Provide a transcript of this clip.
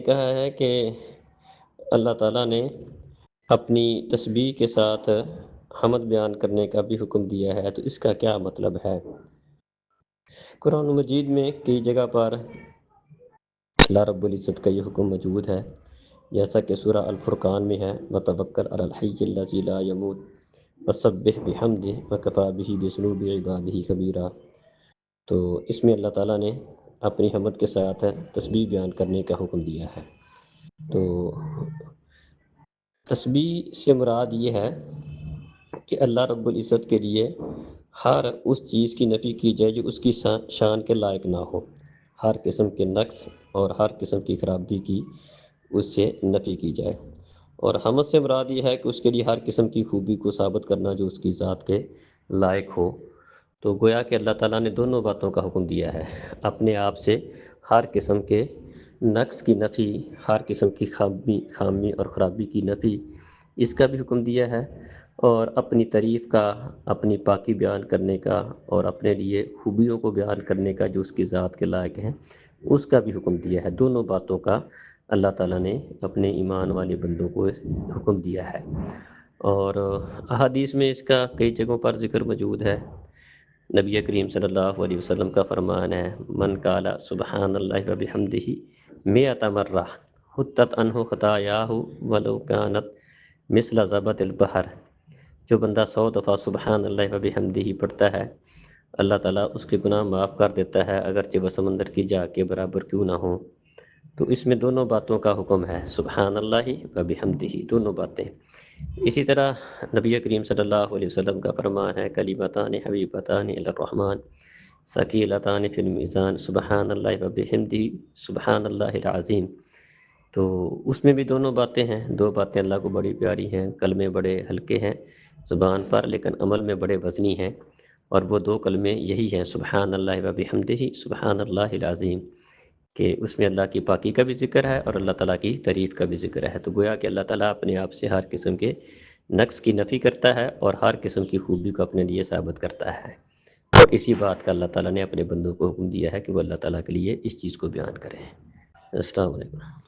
کہا ہے کہ اللہ تعالیٰ نے اپنی تسبیح کے ساتھ حمد بیان کرنے کا بھی حکم دیا ہے، تو اس کا کیا مطلب ہے؟ قرآن مجید میں کئی جگہ پر اللہ رب العزت کا یہ حکم موجود ہے، جیسا کہ سورہ الفرقان میں ہے، وَتَوَکَّلْ عَلَى الْحَيِّ الَّذِي لَا يَمُوتُ وَسَبِّحْ بِحَمْدِهِ وَكَفَىٰ بِهِ بِذُنُوبِ عِبَادِهِ خَبِيرًا۔ تو اس میں اللہ تعالیٰ نے اپنی حمد کے ساتھ تسبیح بیان کرنے کا حکم دیا ہے۔ تو تسبیح سے مراد یہ ہے کہ اللہ رب العزت کے لیے ہر اس چیز کی نفی کی جائے جو اس کی شان کے لائق نہ ہو، ہر قسم کے نقص اور ہر قسم کی خرابی کی اس سے نفی کی جائے، اور حمد سے مراد یہ ہے کہ اس کے لیے ہر قسم کی خوبی کو ثابت کرنا جو اس کی ذات کے لائق ہو۔ تو گویا کہ اللہ تعالیٰ نے دونوں باتوں کا حکم دیا ہے، اپنے آپ سے ہر قسم کے نقص کی نفی، ہر قسم کی خامی اور خرابی کی نفی، اس کا بھی حکم دیا ہے، اور اپنی تعریف کا، اپنی پاکی بیان کرنے کا، اور اپنے لیے خوبیوں کو بیان کرنے کا جو اس کی ذات کے لائق ہیں، اس کا بھی حکم دیا ہے۔ دونوں باتوں کا اللہ تعالیٰ نے اپنے ایمان والے بندوں کو حکم دیا ہے، اور احادیث میں اس کا کئی جگہوں پر ذکر موجود ہے۔ نبی کریم صلی اللہ علیہ وسلم کا فرمان ہے، من قال سبحان اللہ و بحمدہ مئۃ مرہ حطت عنہ خطایاہ ولو کانت مثل زبد البحر۔ جو بندہ 100 دفعہ سبحان اللہ و بحمدہ پڑھتا ہے، اللہ تعالیٰ اس کے گناہ معاف کر دیتا ہے، اگرچہ وہ سمندر کی جا کے برابر کیوں نہ ہوں۔ تو اس میں دونوں باتوں کا حکم ہے، سبحان اللہ و بحمدہ، دونوں باتیں۔ اسی طرح نبی کریم صلی اللہ علیہ وسلم کا فرمان ہے، کلمتان حبیبتان الی الرحمن ثقیلتان فی المیزان سبحان اللہ و بحمدہ سبحان اللہ العظیم۔ تو اس میں بھی دونوں باتیں ہیں، دو باتیں اللہ کو بڑی پیاری ہیں، کلمے بڑے ہلکے ہیں زبان پر لیکن عمل میں بڑے وزنی ہیں، اور وہ دو کلمے یہی ہیں، سبحان اللہ و بحمدہ سبحان اللہ العظیم، کہ اس میں اللہ کی پاکی کا بھی ذکر ہے اور اللہ تعالیٰ کی تعریف کا بھی ذکر ہے۔ تو گویا کہ اللہ تعالیٰ اپنے آپ سے ہر قسم کے نقص کی نفی کرتا ہے اور ہر قسم کی خوبی کو اپنے لیے ثابت کرتا ہے، اور اسی بات کا اللہ تعالیٰ نے اپنے بندوں کو حکم دیا ہے کہ وہ اللہ تعالیٰ کے لیے اس چیز کو بیان کریں۔ السلام علیکم۔